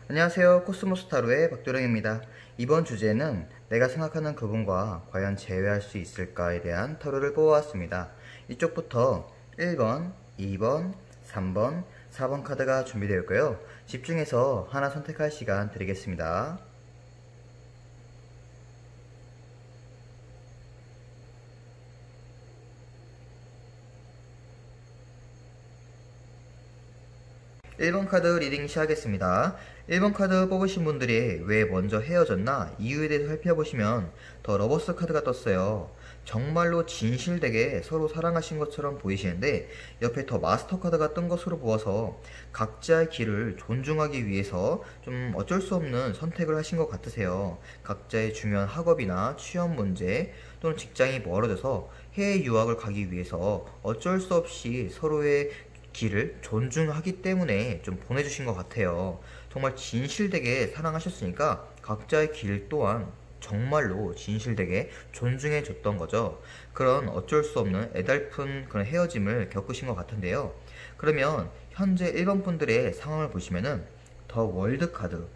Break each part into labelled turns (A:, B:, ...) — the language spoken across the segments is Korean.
A: 안녕하세요. 코스모스 타로의 박도령입니다. 이번 주제는 내가 생각하는 그분과 과연 재회할 수 있을까에 대한 타로를 뽑아왔습니다. 이쪽부터 1번, 2번, 3번, 4번 카드가 준비되어 있고요. 집중해서 하나 선택할 시간 드리겠습니다. (1번) 카드 리딩 시작하겠습니다. 1번 카드 뽑으신 분들이 왜 먼저 헤어졌나 이유에 대해서 살펴보시면 더 러버스 카드가 떴어요. 정말로 진실되게 서로 사랑하신 것처럼 보이시는데 옆에 더 마스터 카드가 뜬 것으로 보아서 각자의 길을 존중하기 위해서 좀 어쩔 수 없는 선택을 하신 것 같으세요. 각자의 중요한 학업이나 취업 문제 또는 직장이 멀어져서 해외 유학을 가기 위해서 어쩔 수 없이 서로의 길을 존중하기 때문에 좀 보내주신 것 같아요. 정말 진실되게 사랑하셨으니까 각자의 길 또한 정말로 진실되게 존중해 줬던 거죠. 그런 어쩔 수 없는 애달픈 그런 헤어짐을 겪으신 것 같은데요. 그러면 현재 1번 분들의 상황을 보시면은 더 월드 카드,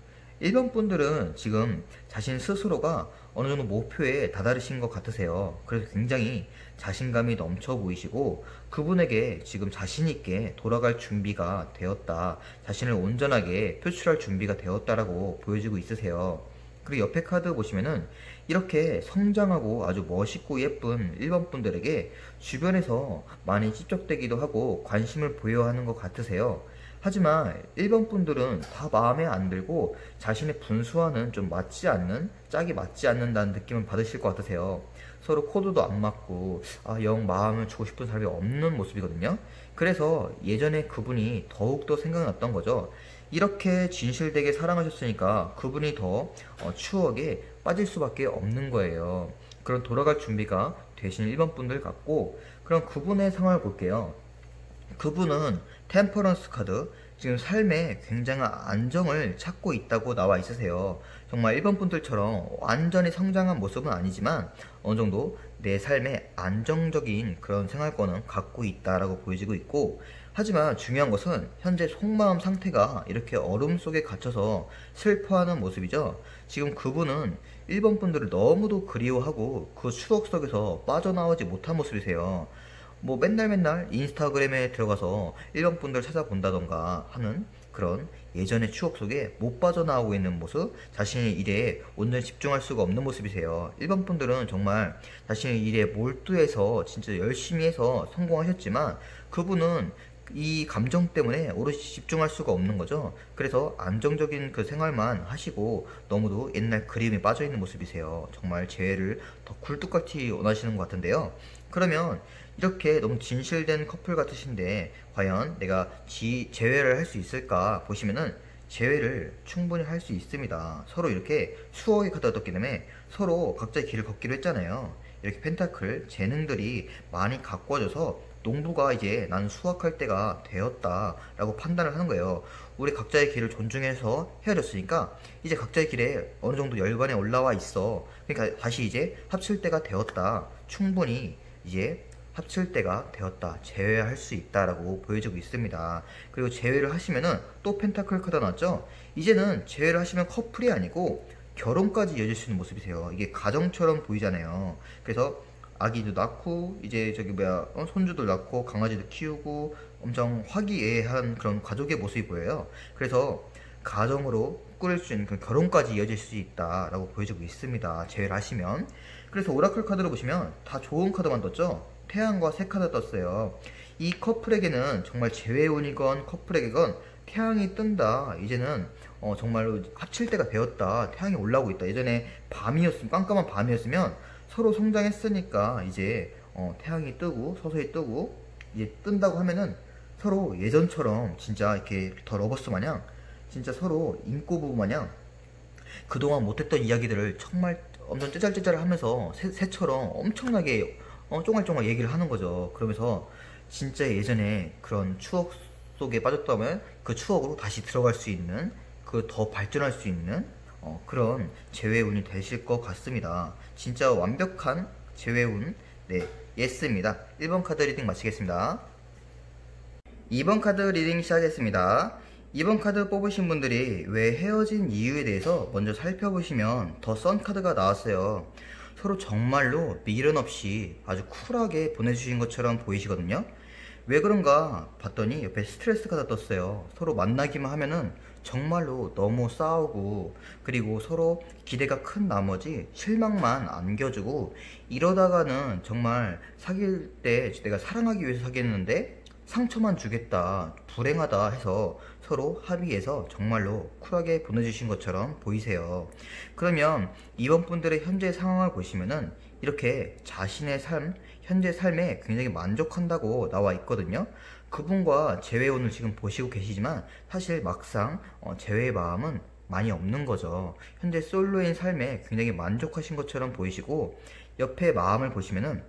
A: 1번 분들은 지금 자신 스스로가 어느 정도 목표에 다다르신 것 같으세요. 그래서 굉장히 자신감이 넘쳐 보이시고 그분에게 지금 자신있게 돌아갈 준비가 되었다, 자신을 온전하게 표출할 준비가 되었다라고 보여지고 있으세요. 그리고 옆에 카드 보시면은 이렇게 성장하고 아주 멋있고 예쁜 1번 분들에게 주변에서 많이 찝적대기도 하고 관심을 보여야 하는 것 같으세요. 하지만 1번 분들은 다 마음에 안 들고 자신의 분수와는 좀 맞지 않는, 짝이 맞지 않는다는 느낌을 받으실 것 같으세요. 서로 코드도 안 맞고 영 마음을 주고 싶은 사람이 없는 모습이거든요. 그래서 예전에 그분이 더욱더 생각났던 거죠. 이렇게 진실되게 사랑하셨으니까 그분이 더 추억에 빠질 수밖에 없는 거예요. 그런 돌아갈 준비가 되신 1번 분들 같고, 그럼 그분의 상황을 볼게요. 그분은 템퍼런스 카드, 지금 삶에 굉장한 안정을 찾고 있다고 나와 있으세요. 정말 1번 분들처럼 완전히 성장한 모습은 아니지만 어느 정도 내 삶에 안정적인 그런 생활권은 갖고 있다라고 보여지고 있고, 하지만 중요한 것은 현재 속마음 상태가 이렇게 어둠 속에 갇혀서 슬퍼하는 모습이죠. 지금 그분은 1번 분들을 너무도 그리워하고 그 추억 속에서 빠져나오지 못한 모습이세요. 뭐 맨날 인스타그램에 들어가서 1번 분들 찾아본다던가 하는 그런 예전의 추억 속에 못 빠져나오고 있는 모습, 자신의 일에 온전히 집중할 수가 없는 모습이세요. 1번 분들은 정말 자신의 일에 몰두해서 진짜 열심히 해서 성공하셨지만 그분은 이 감정 때문에 오롯이 집중할 수가 없는 거죠. 그래서 안정적인 그 생활만 하시고 너무도 옛날 그림에 빠져있는 모습이세요. 정말 재회를 더 굴뚝같이 원하시는 것 같은데요. 그러면 이렇게 너무 진실된 커플 같으신데 과연 내가 재회를 할 수 있을까 보시면은 재회를 충분히 할 수 있습니다. 서로 이렇게 수억의 카드가 떴기 때문에 서로 각자의 길을 걷기로 했잖아요. 이렇게 펜타클 재능들이 많이 가꿔져서 농부가 이제 난 수확할 때가 되었다 라고 판단을 하는 거예요. 우리 각자의 길을 존중해서 헤어졌으니까 이제 각자의 길에 어느 정도 열반에 올라와 있어. 그러니까 다시 이제 합칠 때가 되었다, 충분히 이제 합칠 때가 되었다, 재회할 수 있다라고 보여지고 있습니다. 그리고 재회를 하시면은 또 펜타클 카드 나왔죠. 이제는 재회를 하시면 커플이 아니고 결혼까지 이어질 수 있는 모습이세요. 이게 가정처럼 보이잖아요. 그래서 아기도 낳고 이제 손주도 낳고 강아지도 키우고 엄청 화기애애한 그런 가족의 모습이 보여요. 그래서 가정으로 꾸릴 수 있는 그런 결혼까지 이어질 수 있다라고 보여지고 있습니다, 재회를 하시면. 그래서 오라클 카드를 보시면 다 좋은 카드만 떴죠. 태양과 새 카드 떴어요. 이 커플에게는 정말 재회운이건 커플에게건 태양이 뜬다, 이제는 정말로 합칠 때가 되었다, 태양이 올라오고 있다. 예전에 밤이었으면, 깜깜한 밤이었으면 서로 성장했으니까 이제 태양이 뜨고 서서히 뜨고 이제 뜬다고 하면은 서로 예전처럼 진짜 이렇게 더 러버스 마냥 진짜 서로 인꼬부부 마냥 그동안 못했던 이야기들을 정말 엄청 째잘째잘 하면서 새처럼 엄청나게 쫑알쫑알 얘기를 하는 거죠. 그러면서 진짜 예전에 그런 추억 속에 빠졌다면 그 추억으로 다시 들어갈 수 있는, 그 더 발전할 수 있는 그런 재회운이 되실 것 같습니다. 진짜 완벽한 재회운, 네, 예스입니다. 1번 카드 리딩 마치겠습니다. 2번 카드 리딩 시작하겠습니다. 이번 카드 뽑으신 분들이 왜 헤어진 이유에 대해서 먼저 살펴보시면 더 썬 카드가 나왔어요. 서로 정말로 미련 없이 아주 쿨하게 보내주신 것처럼 보이시거든요. 왜 그런가 봤더니 옆에 스트레스 카드 떴어요. 서로 만나기만 하면은 정말로 너무 싸우고, 그리고 서로 기대가 큰 나머지 실망만 안겨주고, 이러다가는 정말 사귈 때 내가 사랑하기 위해서 사귀었는데 상처만 주겠다, 불행하다 해서 서로 합의해서 정말로 쿨하게 보내주신 것처럼 보이세요. 그러면 이번 분들의 현재 상황을 보시면은 이렇게 자신의 삶, 현재 삶에 굉장히 만족한다고 나와 있거든요. 그분과 재회운을 지금 보시고 계시지만 사실 막상 재회의 마음은 많이 없는 거죠. 현재 솔로인 삶에 굉장히 만족하신 것처럼 보이시고, 옆에 마음을 보시면은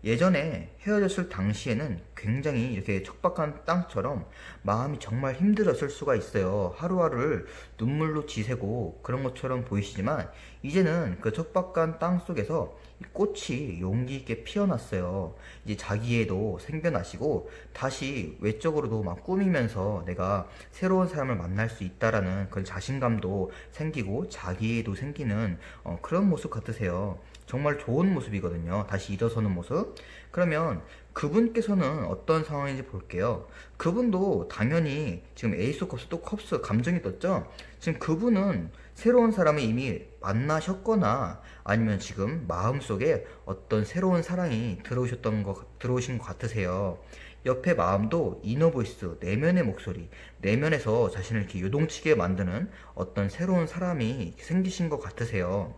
A: 예전에 헤어졌을 당시에는 굉장히 이렇게 척박한 땅처럼 마음이 정말 힘들었을 수가 있어요. 하루하루를 눈물로 지새고 그런 것처럼 보이시지만, 이제는 그 척박한 땅 속에서 이 꽃이 용기 있게 피어났어요. 이제 자기애도 생겨나시고 다시 외적으로도 막 꾸미면서 내가 새로운 사람을 만날 수 있다라는 그런 자신감도 생기고 자기애도 생기는 그런 모습 같으세요. 정말 좋은 모습이거든요. 다시 일어서는 모습. 그러면 그분께서는 어떤 상황인지 볼게요. 그분도 당연히 지금 에이스 컵스 또 컵스 감정이 떴죠. 지금 그분은 새로운 사람을 이미 만나셨거나 아니면 지금 마음속에 어떤 새로운 사랑이 들어오신 것 같으세요. 옆에 마음도 이너보이스, 내면의 목소리, 내면에서 자신을 이렇게 요동치게 만드는 어떤 새로운 사람이 생기신 것 같으세요.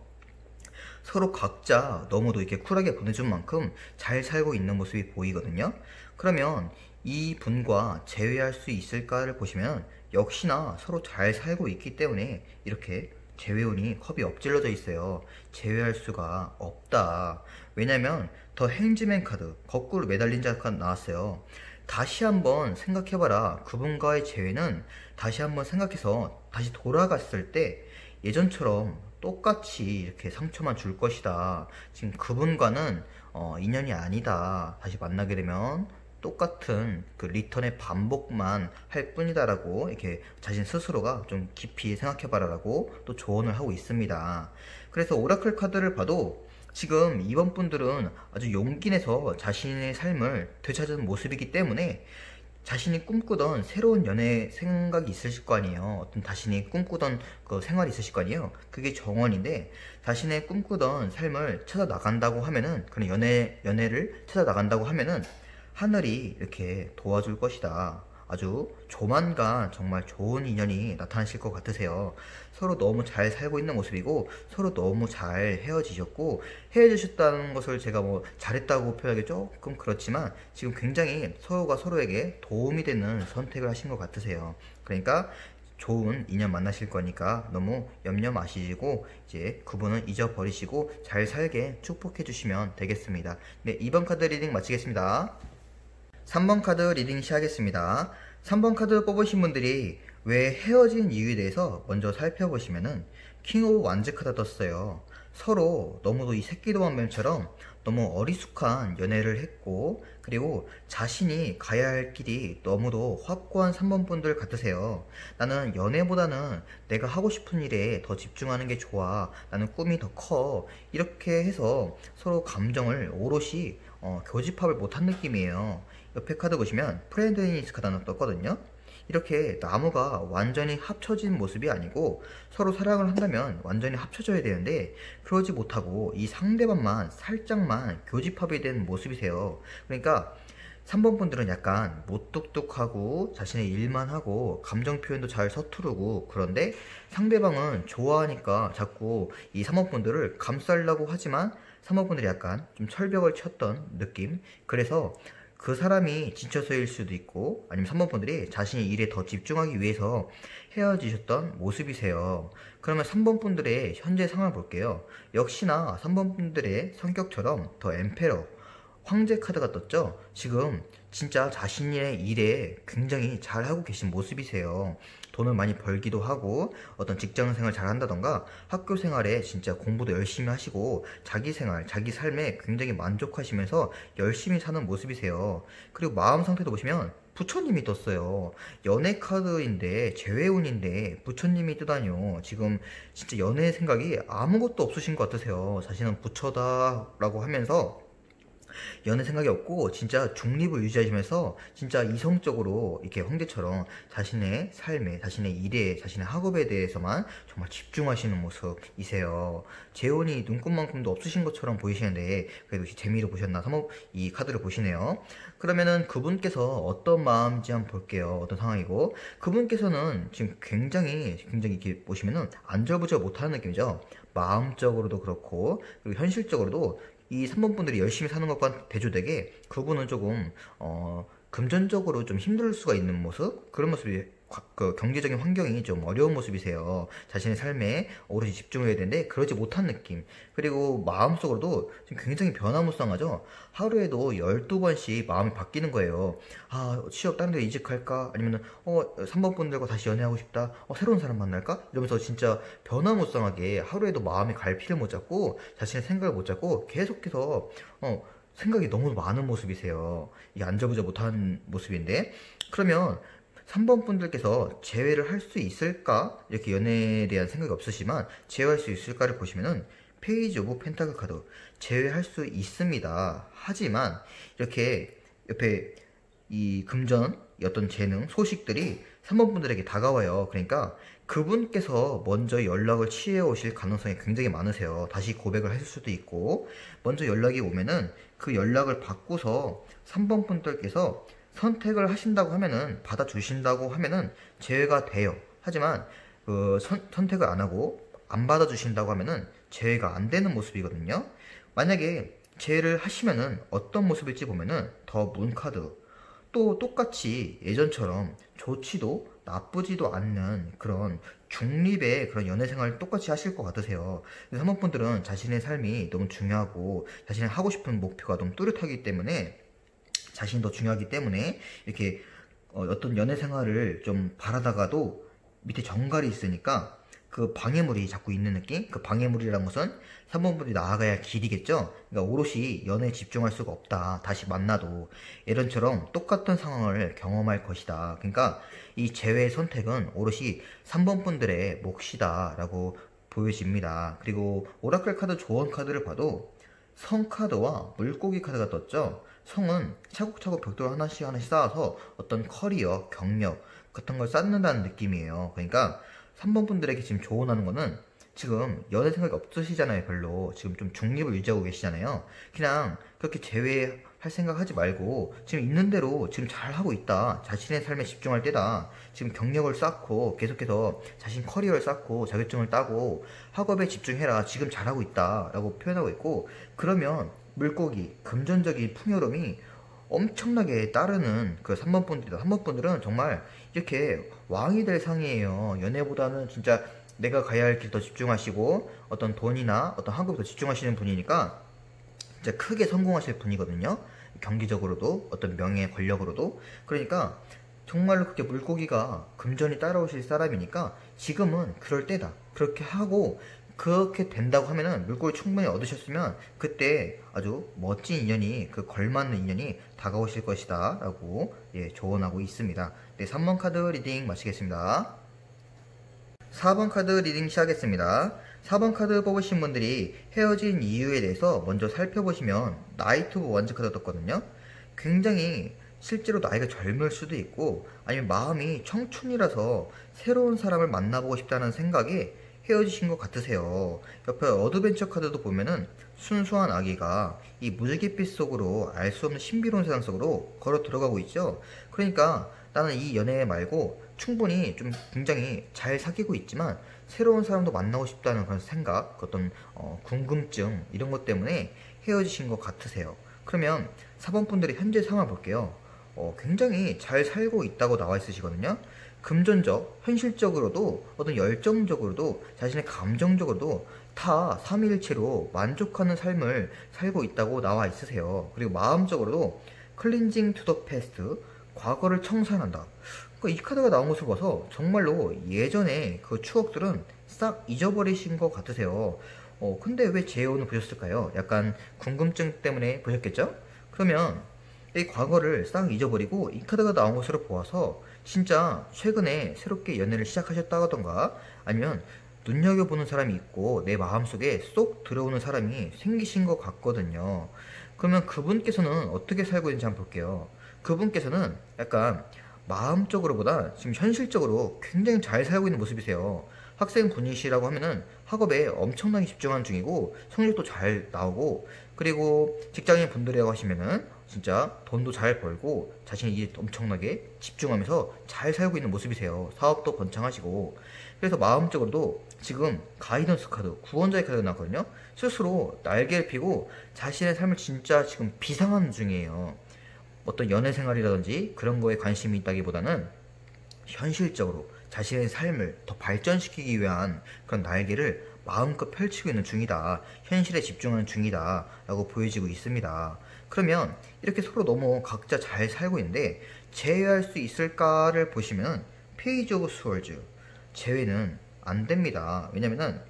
A: 서로 각자 너무도 이렇게 쿨하게 보내준 만큼 잘 살고 있는 모습이 보이거든요. 그러면 이 분과 재회할 수 있을까를 보시면 역시나 서로 잘 살고 있기 때문에 이렇게 재회운이 컵이 엎질러져 있어요. 재회할 수가 없다. 왜냐면 더 행지맨 카드, 거꾸로 매달린 자 카드 나왔어요. 다시 한번 생각해봐라. 그분과의 재회는 다시 한번 생각해서 다시 돌아갔을 때 예전처럼 똑같이 이렇게 상처만 줄 것이다. 지금 그분과는 인연이 아니다. 다시 만나게 되면 똑같은 그 리턴의 반복만 할 뿐이다라고 이렇게 자신 스스로가 좀 깊이 생각해봐라라고 또 조언을 하고 있습니다. 그래서 오라클 카드를 봐도 지금 이번 분들은 아주 용기 내서 자신의 삶을 되찾은 모습이기 때문에 자신이 꿈꾸던 새로운 연애 생각이 있으실 거 아니에요. 어떤 자신이 꿈꾸던 그 생활이 있으실 거 아니에요. 그게 정원인데, 자신의 꿈꾸던 삶을 찾아 나간다고 하면은, 그런 연애를 찾아 나간다고 하면은 하늘이 이렇게 도와줄 것이다. 아주 조만간 정말 좋은 인연이 나타나실 것 같으세요. 서로 너무 잘 살고 있는 모습이고, 서로 너무 잘 헤어지셨고, 헤어지셨다는 것을 제가 뭐 잘했다고 표현하기 조금 그렇지만 지금 굉장히 서로가 서로에게 도움이 되는 선택을 하신 것 같으세요. 그러니까 좋은 인연 만나실 거니까 너무 염려 마시고 이제 그분은 잊어버리시고 잘 살게 축복해 주시면 되겠습니다. 네, 2번 카드 리딩 마치겠습니다. 3번 카드 리딩 시작하겠습니다. 3번 카드 뽑으신 분들이 왜 헤어진 이유에 대해서 먼저 살펴보시면은 킹 오브 완즈 카드 떴어요. 서로 너무도 이 새끼도만뱀처럼 너무 어리숙한 연애를 했고, 그리고 자신이 가야 할 길이 너무도 확고한 3번 분들 같으세요. 나는 연애보다는 내가 하고 싶은 일에 더 집중하는 게 좋아. 나는 꿈이 더 커. 이렇게 해서 서로 감정을 오롯이 교집합을 못한 느낌이에요. 옆에 카드 보시면 프렌드니스 카드 하나 떴거든요. 이렇게 나무가 완전히 합쳐진 모습이 아니고 서로 사랑을 한다면 완전히 합쳐져야 되는데 그러지 못하고 이 상대방만 살짝만 교집합이 된 모습이세요. 그러니까 3번 분들은 약간 무뚝뚝하고 자신의 일만 하고 감정 표현도 잘 서투르고, 그런데 상대방은 좋아하니까 자꾸 이 3번 분들을 감싸려고 하지만 3번 분들이 약간 좀 철벽을 쳤던 느낌. 그래서 그 사람이 지쳐서일 수도 있고, 아니면 3번 분들이 자신의 일에 더 집중하기 위해서 헤어지셨던 모습이세요. 그러면 3번 분들의 현재 상황을 볼게요. 역시나 3번 분들의 성격처럼 더 엠페러, 황제 카드가 떴죠. 지금 진짜 자신의 일에 굉장히 잘하고 계신 모습이세요. 돈을 많이 벌기도 하고 어떤 직장생활 잘 한다던가 학교 생활에 진짜 공부도 열심히 하시고 자기 생활, 자기 삶에 굉장히 만족하시면서 열심히 사는 모습이세요. 그리고 마음 상태도 보시면 부처님이 떴어요. 연애 카드인데 재회운인데 부처님이 뜨다뇨. 지금 진짜 연애 생각이 아무것도 없으신 것 같으세요. 자신은 부처다라고 하면서 연애 생각이 없고 진짜 중립을 유지하시면서 진짜 이성적으로 이렇게 황제처럼 자신의 삶에, 자신의 일에, 자신의 학업에 대해서만 정말 집중하시는 모습이세요. 재혼이 눈꽃만큼도 없으신 것처럼 보이시는데 그래도 재미로 보셨나 한번 이 카드를 보시네요. 그러면은 그분께서 어떤 마음인지 한번 볼게요. 어떤 상황이고, 그분께서는 지금 굉장히 이렇게 보시면은 안절부절 못하는 느낌이죠. 마음적으로도 그렇고 그리고 현실적으로도 이 3번 분들이 열심히 사는 것과 대조되게 그분은 조금 금전적으로 좀 힘들 수가 있는 모습, 그런 모습이 그 경제적인 환경이 좀 어려운 모습이세요. 자신의 삶에 오롯이 집중을 해야 되는데 그러지 못한 느낌. 그리고 마음속으로도 지금 굉장히 변화무쌍하죠. 하루에도 12번씩 마음이 바뀌는 거예요. 아, 취업 다른 데 이직할까? 아니면은 3번 분들과 다시 연애하고 싶다. 새로운 사람 만날까? 이러면서 진짜 변화무쌍하게 하루에도 마음이 갈피를 못 잡고 자신의 생각을 못 잡고 계속해서 생각이 너무 많은 모습이세요. 이게 안절부절 못하는 모습인데, 그러면 3번 분들께서 재회를 할 수 있을까? 이렇게 연애에 대한 생각이 없으시지만 재회할 수 있을까를 보시면은 페이지 오브 펜타클 카드, 재회할 수 있습니다. 하지만 이렇게 옆에 이 금전, 어떤 재능, 소식들이 3번 분들에게 다가와요. 그러니까 그분께서 먼저 연락을 취해 오실 가능성이 굉장히 많으세요. 다시 고백을 하실 수도 있고, 먼저 연락이 오면은 그 연락을 받고서 3번 분들께서 선택을 하신다고 하면은, 받아주신다고 하면은 재회가 돼요. 하지만 그 선택을 안 하고 안 받아주신다고 하면은 재회가 안 되는 모습이거든요. 만약에 재회를 하시면은 어떤 모습일지 보면은 더 문카드, 또 똑같이 예전처럼 좋지도 나쁘지도 않는 그런 중립의 그런 연애 생활을 똑같이 하실 것 같으세요. 그래서 3번 분들은 자신의 삶이 너무 중요하고 자신의 하고 싶은 목표가 너무 뚜렷하기 때문에, 자신이 더 중요하기 때문에 이렇게 어떤 연애 생활을 좀 바라다가도 밑에 정갈이 있으니까 그 방해물이 자꾸 있는 느낌? 그 방해물이라는 것은 3번 분이 나아가야 할 길이겠죠? 그러니까 오롯이 연애에 집중할 수가 없다. 다시 만나도 예전처럼 똑같은 상황을 경험할 것이다. 그러니까 이 재회의 선택은 오롯이 3번 분들의 몫이다 라고 보여집니다. 그리고 오라클 카드 조언 카드를 봐도 성 카드와 물고기 카드가 떴죠. 성은 차곡차곡 벽돌 하나씩 쌓아서 어떤 커리어, 경력 같은 걸 쌓는다는 느낌이에요. 그러니까 3번 분들에게 지금 조언하는 거는, 지금 연애 생각이 없으시잖아요. 별로. 지금 좀 중립을 유지하고 계시잖아요. 그냥 그렇게 제외할 생각 하지 말고 지금 있는 대로 지금 잘하고 있다. 자신의 삶에 집중할 때다. 지금 경력을 쌓고 계속해서 자신 커리어를 쌓고 자격증을 따고 학업에 집중해라. 지금 잘하고 있다 라고 표현하고 있고, 그러면 물고기, 금전적인 풍요로움이 엄청나게 따르는 그 3번 분들이다. 3번 분들은 정말 이렇게 왕이 될 상이에요. 연애보다는 진짜 내가 가야 할 길 더 집중하시고 어떤 돈이나 어떤 학업에 더 집중하시는 분이니까 진짜 크게 성공하실 분이거든요. 경기적으로도 어떤 명예, 권력으로도. 그러니까 정말로 그렇게 물고기가 금전이 따라오실 사람이니까 지금은 그럴 때다. 그렇게 하고 그렇게 된다고 하면은 물고기 충분히 얻으셨으면 그때 아주 멋진 인연이, 그 걸맞는 인연이 다가오실 것이다 라고 조언하고 있습니다. 네, 3번 카드 리딩 마치겠습니다. 4번 카드 리딩 시작하겠습니다. 4번 카드 뽑으신 분들이 헤어진 이유에 대해서 먼저 살펴보시면 나이트 오브 원즈 카드 떴거든요. 굉장히 실제로 나이가 젊을 수도 있고 아니면 마음이 청춘이라서 새로운 사람을 만나보고 싶다는 생각에 헤어지신 것 같으세요. 옆에 어드벤처 카드도 보면은 순수한 아기가 이 무지갯빛 속으로 알 수 없는 신비로운 세상 속으로 걸어 들어가고 있죠. 그러니까 나는 이 연애 말고 충분히 좀 굉장히 잘 사귀고 있지만 새로운 사람도 만나고 싶다는 그런 생각, 어떤 궁금증 이런 것 때문에 헤어지신 것 같으세요. 그러면 4번 분들의 현재 상황을 볼게요. 굉장히 잘 살고 있다고 나와 있으시거든요. 금전적, 현실적으로도 어떤 열정적으로도 자신의 감정적으로도 다 삼위일체로 만족하는 삶을 살고 있다고 나와 있으세요. 그리고 마음적으로도 클린징 투 더 패스트, 과거를 청산한다. 이 카드가 나온 것을 봐서 정말로 예전에 그 추억들은 싹 잊어버리신 것 같으세요. 근데 왜 재혼을 보셨을까요? 약간 궁금증 때문에 보셨겠죠? 그러면 이 과거를 싹 잊어버리고 이 카드가 나온 것으로 보아서 진짜 최근에 새롭게 연애를 시작하셨다던가 아니면 눈여겨보는 사람이 있고 내 마음속에 쏙 들어오는 사람이 생기신 것 같거든요. 그러면 그분께서는 어떻게 살고 있는지 한번 볼게요. 그분께서는 약간 마음적으로보다 지금 현실적으로 굉장히 잘 살고 있는 모습이세요. 학생분이시라고 하면은 학업에 엄청나게 집중하는 중이고 성적도 잘 나오고, 그리고 직장인 분들이라고 하시면은 진짜 돈도 잘 벌고 자신이 이제 엄청나게 집중하면서 잘 살고 있는 모습이세요. 사업도 번창하시고. 그래서 마음적으로도 지금 가이던스 카드, 구원자의 카드가 나왔거든요. 스스로 날개를 피고 자신의 삶을 진짜 지금 비상하는 중이에요. 어떤 연애 생활이라든지 그런 거에 관심이 있다기보다는 현실적으로 자신의 삶을 더 발전시키기 위한 그런 날개를 마음껏 펼치고 있는 중이다. 현실에 집중하는 중이다. 라고 보여지고 있습니다. 그러면 이렇게 서로 너무 각자 잘 살고 있는데 제외할 수 있을까를 보시면 페이지 오브 스월즈, 제외는 안 됩니다. 왜냐면은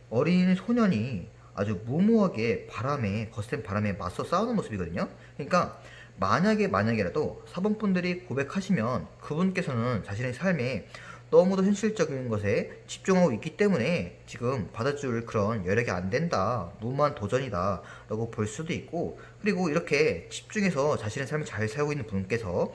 A: 어린 소년이 아주 무모하게 거센 바람에 맞서 싸우는 모습이거든요. 그러니까 만약에라도 사범분들이 고백하시면 그분께서는 자신의 삶에 너무도 현실적인 것에 집중하고 있기 때문에 지금 받아줄 그런 여력이 안 된다, 무모한 도전이다 라고 볼 수도 있고, 그리고 이렇게 집중해서 자신의 삶을 잘 살고 있는 그분께서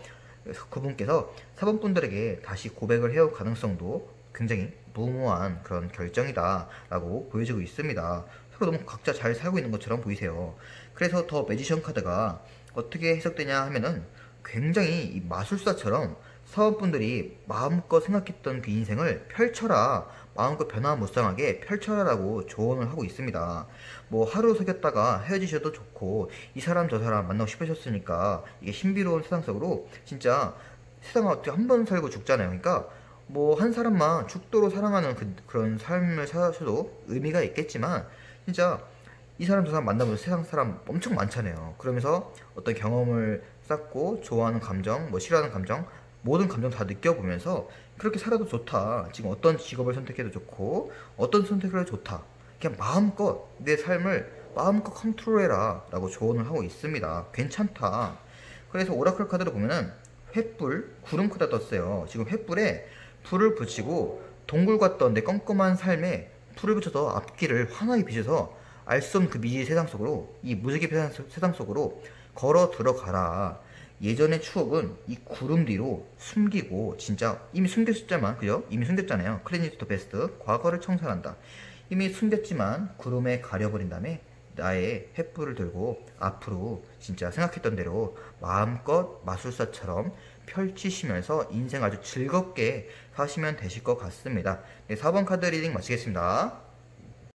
A: 사범분들에게 다시 고백을 해올 가능성도 굉장히 무모한 그런 결정이다 라고 보여지고 있습니다. 서로 너무 각자 잘 살고 있는 것처럼 보이세요. 그래서 더 매지션 카드가 어떻게 해석되냐 하면은 굉장히 이 마술사처럼 사원분들이 마음껏 생각했던 그 인생을 펼쳐라, 마음껏 변화무쌍하게 펼쳐라 라고 조언을 하고 있습니다. 뭐 하루 사귀었다가 헤어지셔도 좋고 이 사람 저 사람 만나고 싶으셨으니까 이게 신비로운 세상 속으로 진짜 세상을 어떻게 한 번 살고 죽잖아요. 그러니까 뭐 한 사람만 죽도록 사랑하는 그런 삶을 사셔도 의미가 있겠지만 진짜 이 사람 저 사람 만나보면 세상 사람 엄청 많잖아요. 그러면서 어떤 경험을 쌓고 좋아하는 감정, 뭐 싫어하는 감정, 모든 감정 다 느껴보면서 그렇게 살아도 좋다. 지금 어떤 직업을 선택해도 좋고 어떤 선택을 해도 좋다. 그냥 마음껏 내 삶을 마음껏 컨트롤해라 라고 조언을 하고 있습니다. 괜찮다. 그래서 오라클 카드를 보면은 횃불, 구름 카드가 떴어요. 지금 횃불에 불을 붙이고 동굴 같던 내 껌껌한 삶에 불을 붙여서 앞길을 환하게 비춰서 알 수 없는 그 미지 세상 속으로, 이 무지개 세상 속으로 걸어 들어가라. 예전의 추억은 이 구름 뒤로 숨기고, 진짜 이미 숨겼었지만, 그죠? 이미 숨겼잖아요. 클리니스 더 베스트, 과거를 청산한다. 이미 숨겼지만 구름에 가려버린 다음에 나의 횃불을 들고 앞으로 진짜 생각했던 대로 마음껏 마술사처럼 펼치시면서 인생 아주 즐겁게 사시면 되실 것 같습니다. 네, 4번 카드 리딩 마치겠습니다.